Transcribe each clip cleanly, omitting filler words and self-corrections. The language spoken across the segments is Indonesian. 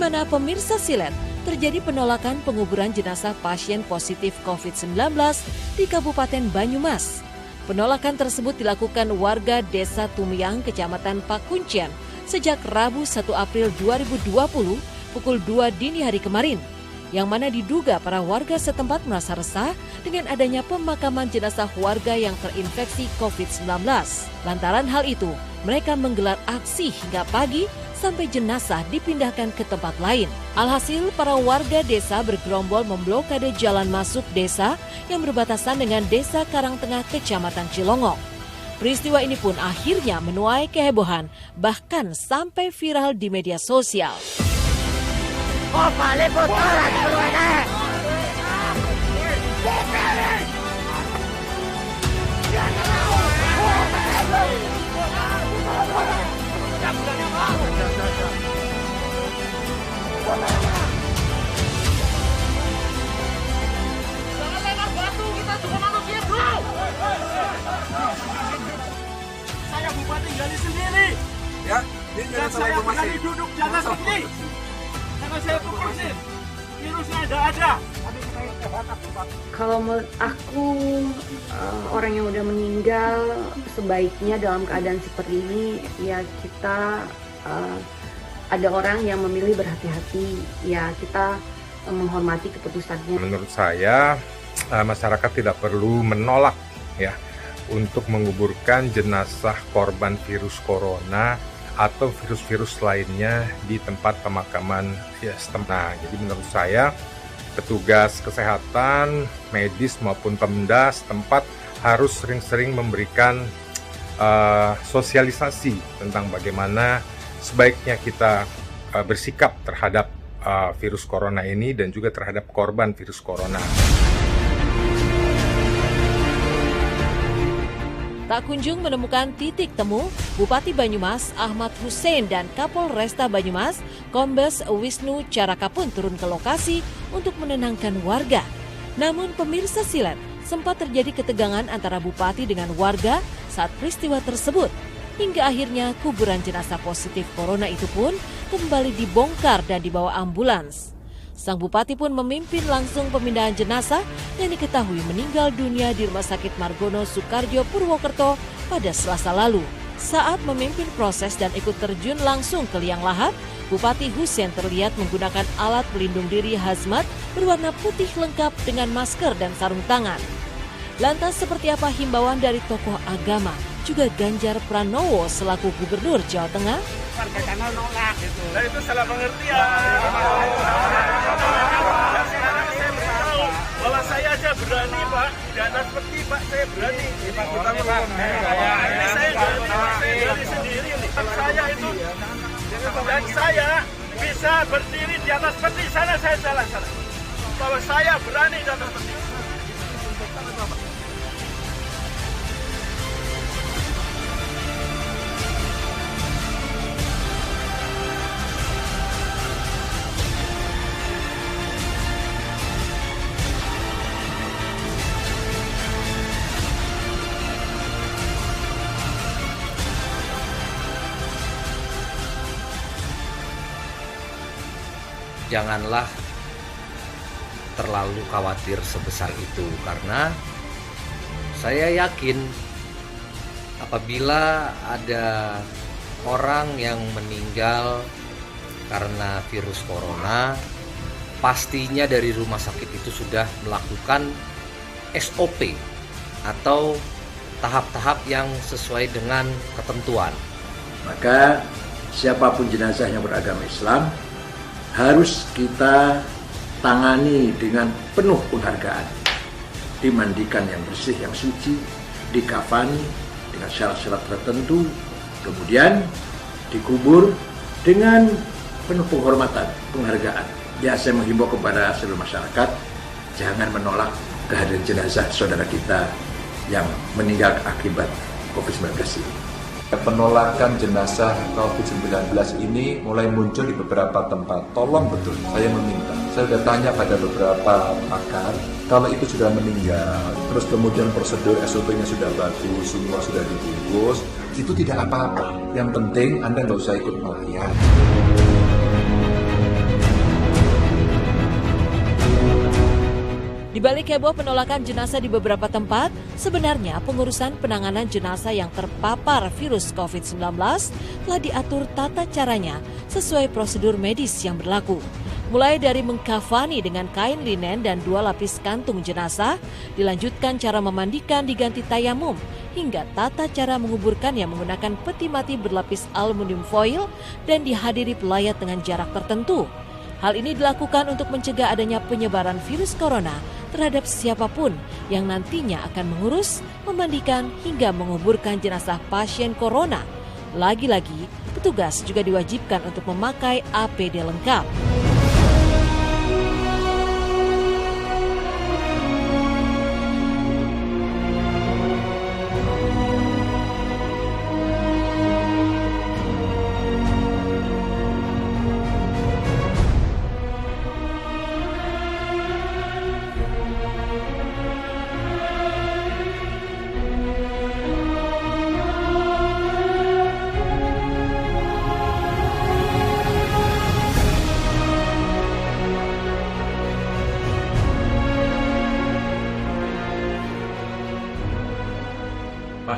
mana pemirsa silet terjadi penolakan penguburan jenazah pasien positif COVID-19 di Kabupaten Banyumas. Penolakan tersebut dilakukan warga Desa Tumyang, Kecamatan Pakuncian sejak Rabu 1 April 2020 pukul 2 dini hari kemarin, yang mana diduga para warga setempat merasa resah dengan adanya pemakaman jenazah warga yang terinfeksi COVID-19. Lantaran hal itu, mereka menggelar aksi hingga pagi sampai jenazah dipindahkan ke tempat lain. Alhasil, para warga desa bergerombol memblokade jalan masuk desa yang berbatasan dengan Desa Karangtengah, Kecamatan Cilongok. Peristiwa ini pun akhirnya menuai kehebohan, bahkan sampai viral di media sosial. Jangan lempar batu, kita juga manusia, bro. Saya bupati gali sendiri. Ya, dan saya berani duduk di atas ini. Karena saya pukul virusnya ada. Kalau menurut aku, orang yang udah meninggal sebaiknya dalam keadaan seperti ini, ya kita ada orang yang memilih berhati-hati, ya kita menghormati keputusannya. Menurut saya, masyarakat tidak perlu menolak ya untuk menguburkan jenazah korban virus corona atau virus-virus lainnya di tempat pemakaman ya setempat. Nah, jadi menurut saya petugas kesehatan, medis maupun Pemda setempat harus sering-sering memberikan sosialisasi tentang bagaimana sebaiknya kita bersikap terhadap virus corona ini dan juga terhadap korban virus corona. Tak kunjung menemukan titik temu, Bupati Banyumas Ahmad Hussein dan Kapolresta Banyumas Kombes Wisnu Caraka pun turun ke lokasi untuk menenangkan warga. Namun pemirsa silet, sempat terjadi ketegangan antara Bupati dengan warga saat peristiwa tersebut. Hingga akhirnya kuburan jenazah positif corona itu pun kembali dibongkar dan dibawa ambulans. Sang Bupati pun memimpin langsung pemindahan jenazah yang diketahui meninggal dunia di Rumah Sakit Margono Soekarjo Purwokerto pada Selasa lalu. Saat memimpin proses dan ikut terjun langsung ke liang lahat, Bupati Hussein terlihat menggunakan alat pelindung diri hazmat berwarna putih lengkap dengan masker dan sarung tangan. Lantas seperti apa himbauan dari tokoh agama, juga Ganjar Pranowo selaku Gubernur Jawa Tengah? Warga sana nolak gitu. Nah, itu salah pengertian. Kalau saya aja berani, Pak. Di atas peti, Pak, saya berani. Ini saya berani, Pak. Saya berani sendiri. Saya itu, dan saya bisa berdiri di atas peti sana, saya jalan sana. Kalau saya berani di atas peti. Janganlah terlalu khawatir sebesar itu, karena saya yakin apabila ada orang yang meninggal karena virus corona, pastinya dari rumah sakit itu sudah melakukan SOP atau tahap-tahap yang sesuai dengan ketentuan. Maka siapapun jenazah yang beragama Islam harus kita tangani dengan penuh penghargaan, dimandikan yang bersih, yang suci, dikafani dengan syarat-syarat tertentu, kemudian dikubur dengan penuh penghormatan, penghargaan. Ya, saya menghimbau kepada seluruh masyarakat, jangan menolak kehadiran jenazah saudara kita yang meninggal akibat COVID-19 ini. Penolakan jenazah COVID-19 ini mulai muncul di beberapa tempat. Tolong betul, saya meminta. Saya sudah tanya pada beberapa pakar, kalau itu sudah meninggal, terus kemudian prosedur SOP-nya sudah bagus, semua sudah dibungkus, itu tidak apa-apa. Yang penting Anda nggak usah ikut melayat. Di balik heboh penolakan jenazah di beberapa tempat, sebenarnya pengurusan penanganan jenazah yang terpapar virus COVID-19 telah diatur tata caranya sesuai prosedur medis yang berlaku. Mulai dari mengkafani dengan kain linen dan 2 lapis kantung jenazah, dilanjutkan cara memandikan diganti tayamum, hingga tata cara menguburkan yang menggunakan peti mati berlapis aluminium foil dan dihadiri pelayat dengan jarak tertentu. Hal ini dilakukan untuk mencegah adanya penyebaran virus corona terhadap siapapun yang nantinya akan mengurus, memandikan, hingga menguburkan jenazah pasien corona. Lagi-lagi, petugas juga diwajibkan untuk memakai APD lengkap.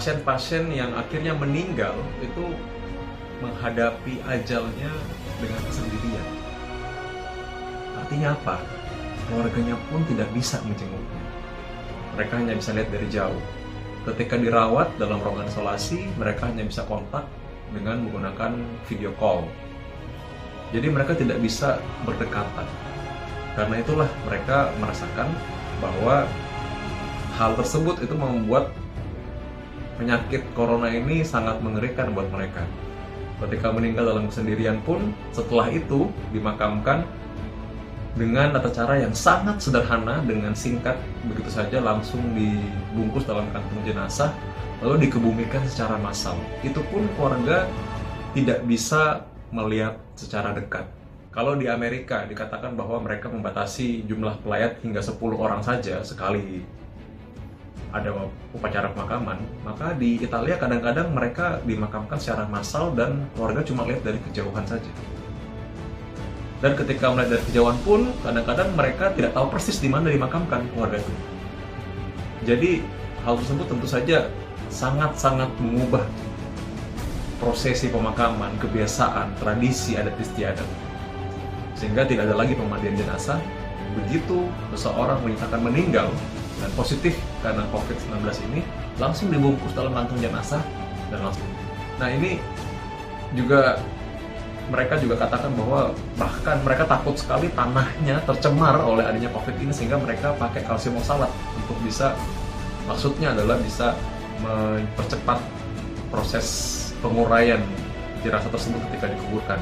Pasien-pasien yang akhirnya meninggal itu menghadapi ajalnya dengan kesendirian. Artinya apa? Keluarganya pun tidak bisa menjenguknya. Mereka hanya bisa lihat dari jauh. Ketika dirawat dalam ruangan isolasi, mereka hanya bisa kontak dengan menggunakan video call. Jadi mereka tidak bisa berdekatan. Karena itulah mereka merasakan bahwa hal tersebut itu membuat penyakit corona ini sangat mengerikan buat mereka. Ketika meninggal dalam kesendirian pun, setelah itu dimakamkan dengan tata cara yang sangat sederhana, dengan singkat, begitu saja langsung dibungkus dalam kantung jenazah, lalu dikebumikan secara massal. Itu pun keluarga tidak bisa melihat secara dekat. Kalau di Amerika dikatakan bahwa mereka membatasi jumlah pelayat hingga 10 orang saja sekali ada upacara pemakaman, maka di Italia kadang-kadang mereka dimakamkan secara massal dan keluarga cuma lihat dari kejauhan saja. Dan ketika melihat dari kejauhan pun, kadang-kadang mereka tidak tahu persis di mana dimakamkan keluarga itu. Jadi hal tersebut tentu saja sangat-sangat mengubah prosesi pemakaman, kebiasaan, tradisi adat istiadat. Sehingga tidak ada lagi pemandian jenazah. Begitu seseorang menyatakan meninggal dan positif karena COVID-19 ini, langsung dibungkus dalam kantung jenazah dan langsung. Nah ini juga mereka juga katakan bahwa bahkan mereka takut sekali tanahnya tercemar oleh adanya COVID ini, sehingga mereka pakai kalsium oksalat untuk bisa, maksudnya adalah bisa mempercepat proses penguraian jenazah tersebut ketika dikuburkan.